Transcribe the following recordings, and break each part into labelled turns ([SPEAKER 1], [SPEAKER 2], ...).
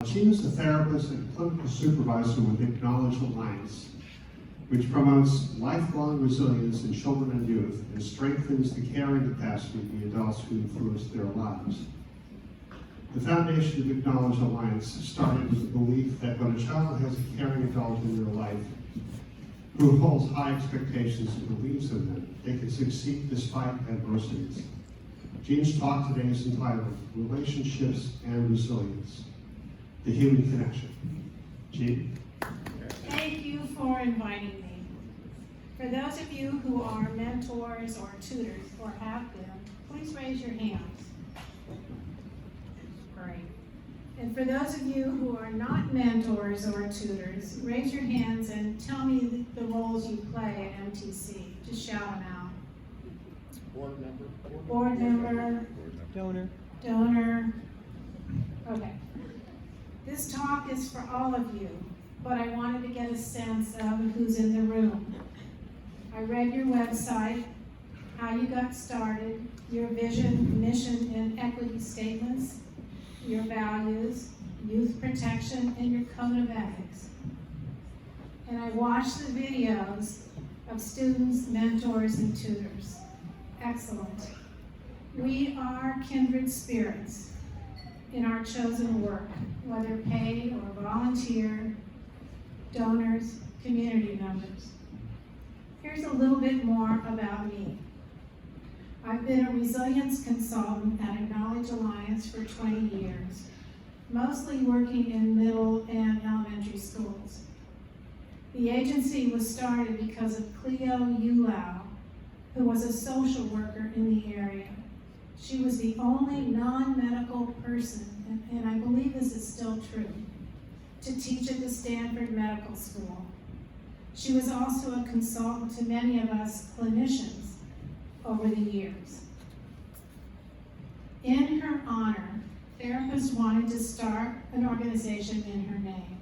[SPEAKER 1] She is a therapist and clinical supervisor with Acknowledge Alliance, which promotes lifelong resilience in children and youth and strengthens the caring capacity of the adults who influence their lives. The foundation of Acknowledge Alliance started with the belief that when a child has a caring adult in their life who holds high expectations and believes in them, they can succeed despite adversities. Jean's talk today is entitled Relationships and Resilience, the Human Connection. Jean?
[SPEAKER 2] Thank you for inviting me. For those of you who are mentors or tutors or have been, please raise your hands. Great. And for those of you who are not mentors or tutors, raise your hands and tell me the roles you play at MTC. Just shout them out.
[SPEAKER 3] Board member.
[SPEAKER 2] Board member. Donor. Okay. This talk is for all of you, but I wanted to get a sense of who's in the room. I read your website, how you got started, your vision, mission, and equity statements, your values, youth protection, and your code of ethics. And I watched the videos of students, mentors, and tutors. Excellent. We are kindred spirits in our chosen work, whether paid or volunteer, donors, community members. Here's a little bit more about me. I've been a resilience consultant at Acknowledge Alliance for 20 years, mostly working in middle and elementary schools. The agency was started because of Cleo Ulau, who was a social worker in the area. She was the only non-medical person, and I believe this is still true, to teach at the Stanford Medical School. She was also a consultant to many of us clinicians over the years. In her honor, therapists wanted to start an organization in her name.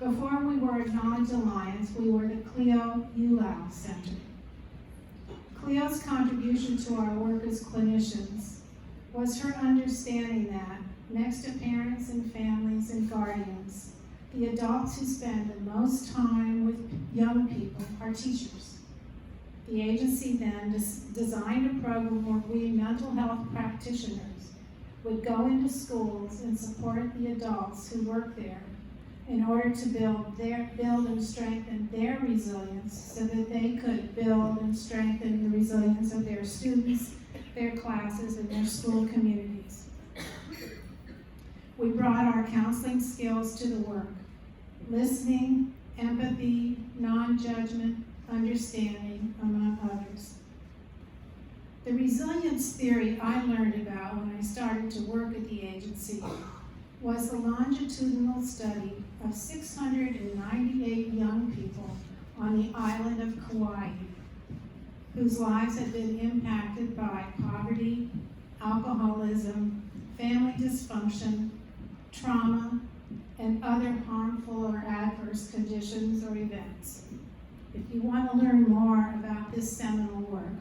[SPEAKER 2] Before we were Acknowledge Alliance, we were the Cleo Ulau Center. Cleo's contribution to our work as clinicians was her understanding that, next to parents and families and guardians, the adults who spend the most time with young people are teachers. The agency then designed a program where we mental health practitioners would go into schools and support the adults who work there in order to build and strengthen their resilience so that they could build and strengthen the resilience of their students, their classes, and their school communities. We brought our counseling skills to the work: listening, empathy, non-judgment, understanding, among others. The resilience theory I learned about when I started to work at the agency was a longitudinal study of 698 young people on the island of Kauai, whose lives had been impacted by poverty, alcoholism, family dysfunction, trauma, and other harmful or adverse conditions or events. If you want to learn more about this seminal work,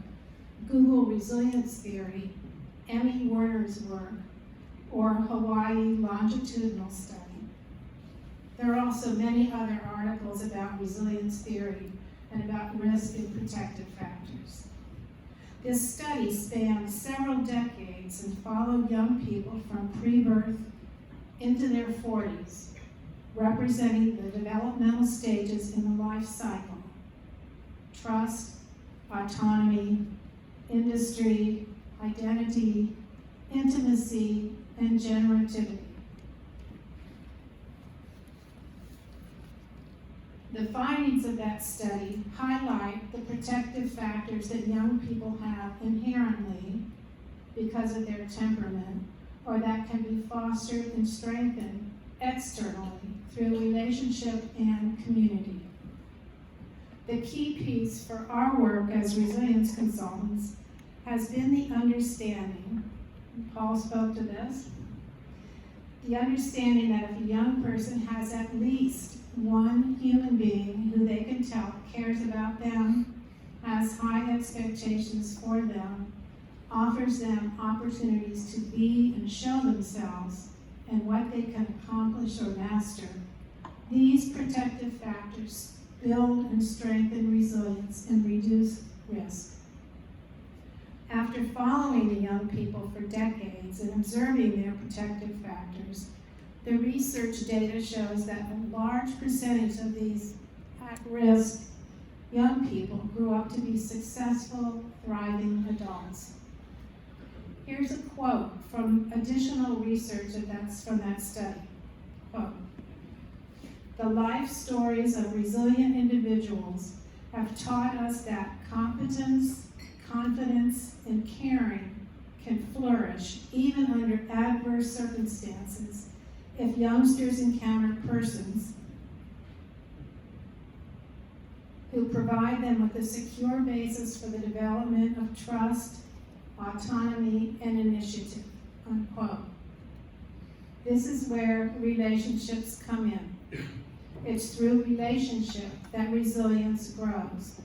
[SPEAKER 2] Google resilience theory, Emmy Werner's work, or Hawaii longitudinal study. There are also many other articles about resilience theory and about risk and protective factors. This study spanned several decades and followed young people from pre-birth into their 40s, representing the developmental stages in the life cycle: trust, autonomy, industry, identity, intimacy, and generativity. The findings of that study highlight the protective factors that young people have inherently because of their temperament, or that can be fostered and strengthened externally through relationship and community. The key piece for our work as resilience consultants has been the understanding, Paul spoke to this, the understanding that if a young person has at least one human being who they can tell cares about them, has high expectations for them, offers them opportunities to be and show themselves, and what they can accomplish or master, these protective factors build and strengthen resilience and reduce risk. After following the young people for decades and observing their protective factors, the research data shows that a large percentage of these at-risk young people grew up to be successful, thriving adults. Here's a quote from additional research that's from that study. Quote, "The life stories of resilient individuals have taught us that competence, confidence, and caring can flourish even under adverse circumstances if youngsters encounter persons who provide them with a secure basis for the development of trust, autonomy, and initiative," unquote. This is where relationships come in. It's through relationship that resilience grows.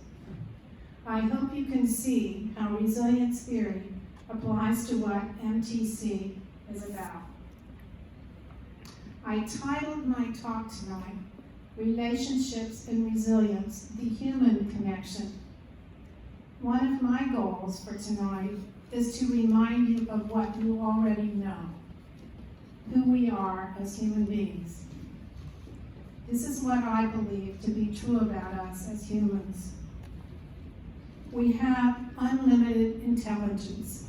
[SPEAKER 2] I hope you can see how resilience theory applies to what MTC is about. I titled my talk tonight, Relationships and Resilience, the Human Connection. One of my goals for tonight is to remind you of what you already know, who we are as human beings. This is what I believe to be true about us as humans. We have unlimited intelligence.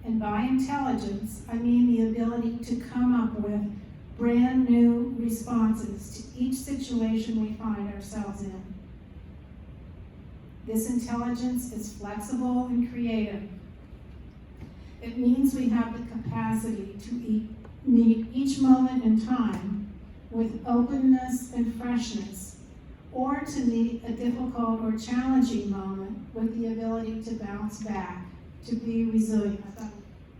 [SPEAKER 2] And by intelligence, I mean the ability to come up with brand new responses to each situation we find ourselves in. This intelligence is flexible and creative. It means we have the capacity to meet each moment in time with openness and freshness, or to meet a difficult or challenging moment with the ability to bounce back, to be resilient.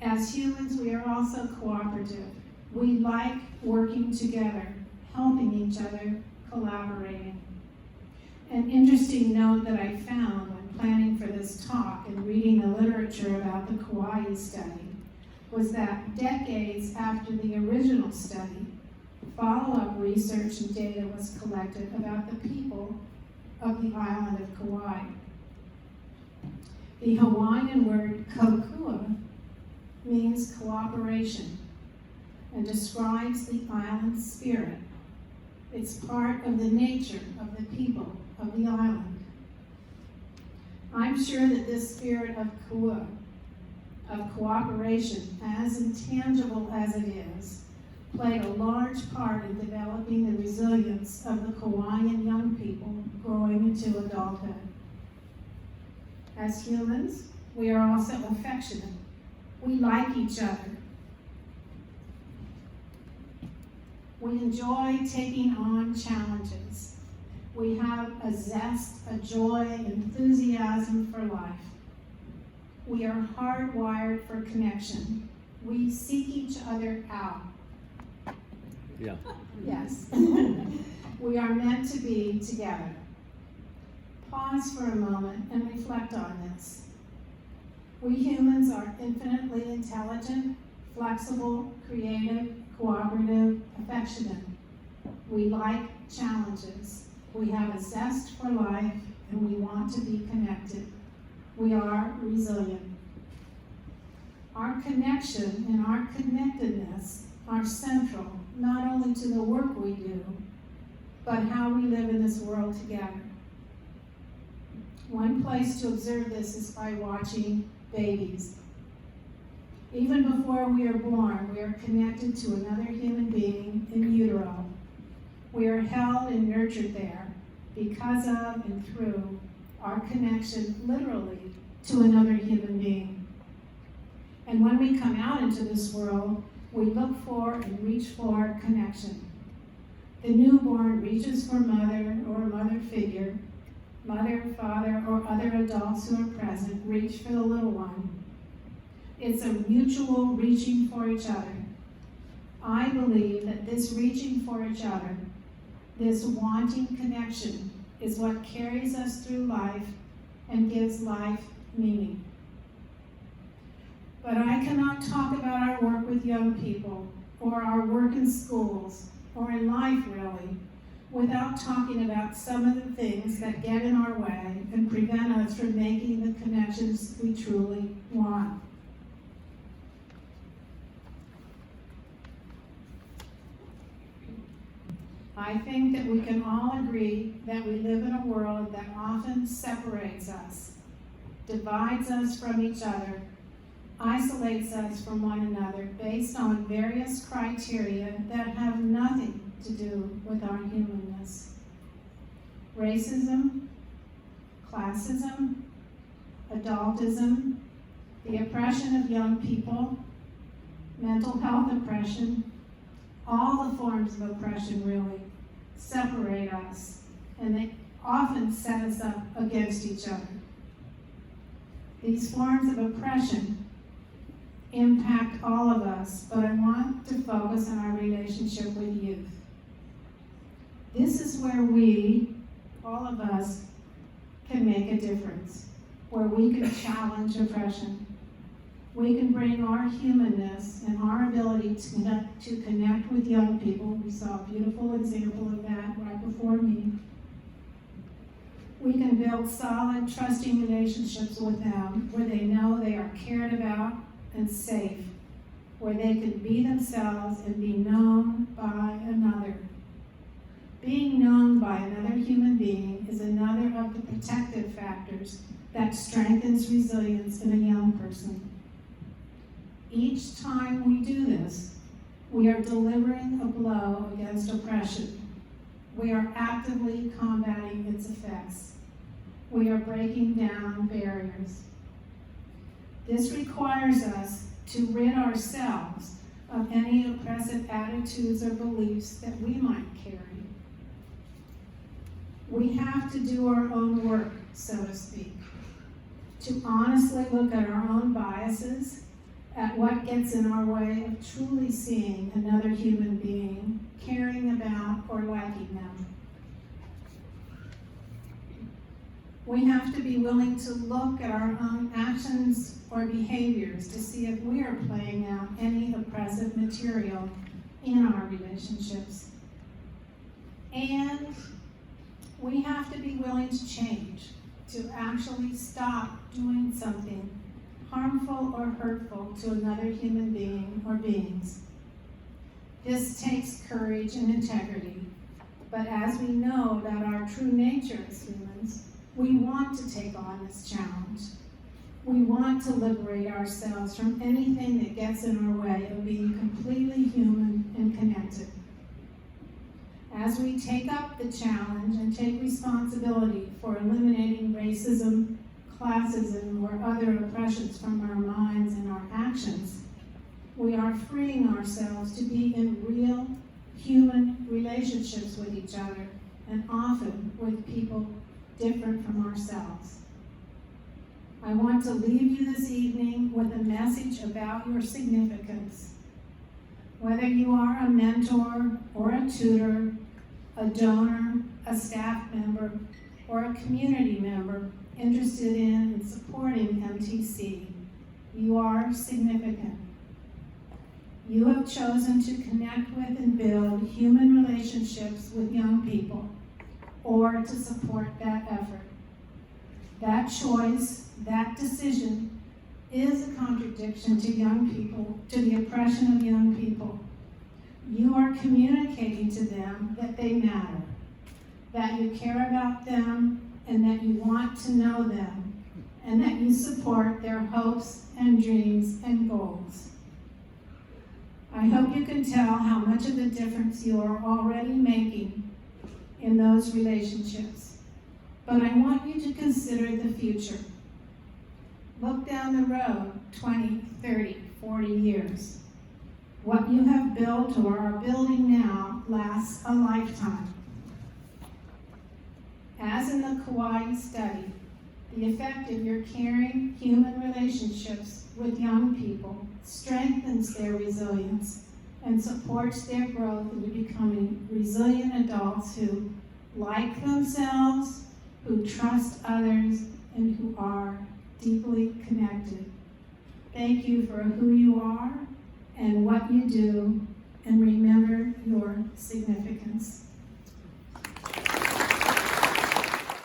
[SPEAKER 2] As humans, we are also cooperative. We like working together, helping each other, collaborating. An interesting note that I found when planning for this talk and reading the literature about the Kauai study was that decades after the original study, follow-up research and data was collected about the people of the island of Kauai. The Hawaiian word kokua means cooperation and describes the island's spirit. It's part of the nature of the people of the island. I'm sure that this spirit of kua, of cooperation, as intangible as it is, played a large part in developing the resilience of the Kauaian young people growing into adulthood. As humans, we are also affectionate. We like each other. We enjoy taking on challenges. We have a zest, a joy, enthusiasm for life. We are hardwired for connection. We seek each other out.
[SPEAKER 4] Yeah.
[SPEAKER 2] Yes. We are meant to be together. Pause for a moment and reflect on this. We humans are infinitely intelligent, flexible, creative, cooperative, affectionate. We like challenges. We have a zest for life, and we want to be connected. We are resilient. Our connection and our connectedness are central not only to the work we do, but how we live in this world together. One place to observe this is by watching babies. Even before we are born, we are connected to another human being in utero. We are held and nurtured there because of and through our connection, literally, to another human being. And when we come out into this world, we look for and reach for connection. The newborn reaches for mother or mother figure. Mother, father, or other adults who are present reach for the little one. It's a mutual reaching for each other. I believe that this reaching for each other, this wanting connection, is what carries us through life and gives life meaning. But I cannot talk about our work with young people or our work in schools, or in life really, without talking about some of the things that get in our way and prevent us from making the connections we truly want. I think that we can all agree that we live in a world that often separates us, divides us from each other, isolates us from one another based on various criteria that have nothing to do with our humanness. Racism, classism, adultism, the oppression of young people, mental health oppression, all the forms of oppression really separate us, and they often set us up against each other. These forms of oppression impact all of us, but I want to focus on our relationship with youth. This is where we, all of us, can make a difference, where we can challenge oppression. We can bring our humanness and our ability to connect with young people. We saw a beautiful example of that right before me. We can build solid, trusting relationships with them where they know they are cared about and safe, where they can be themselves and be known by another. Being known by another human being is another of the protective factors that strengthens resilience in a young person. Each time we do this, we are delivering a blow against oppression. We are actively combating its effects. We are breaking down barriers. This requires us to rid ourselves of any oppressive attitudes or beliefs that we might carry. We have to do our own work, so to speak, to honestly look at our own biases, at what gets in our way of truly seeing another human being, caring about or liking them. We have to be willing to look at our own actions or behaviors to see if we are playing out any oppressive material in our relationships. And we have to be willing to change, to actually stop doing something harmful or hurtful to another human being or beings. This takes courage and integrity, but as we know about our true nature as humans, we want to take on this challenge. We want to liberate ourselves from anything that gets in our way of being completely human and connected. As we take up the challenge and take responsibility for eliminating racism, classism, or other oppressions from our minds and our actions, we are freeing ourselves to be in real human relationships with each other, and often with people different from ourselves. I want to leave you this evening with a message about your significance. Whether you are a mentor or a tutor, a donor, a staff member, or a community member interested in and supporting MTC, you are significant. You have chosen to connect with and build human relationships with young people, or to support that effort. That choice, that decision, is a contradiction to young people, to the oppression of young people. You are communicating to them that they matter, that you care about them, and that you want to know them, and that you support their hopes and dreams and goals. I hope you can tell how much of a difference you are already making in those relationships. But I want you to consider the future. Look down the road 20, 30, 40 years. What you have built or are building now lasts a lifetime. As in the Kauai study, the effect of your caring human relationships with young people strengthens their resilience and supports their growth into becoming resilient adults who like themselves, who trust others, and who are deeply connected. Thank you for who you are and what you do, and remember your significance.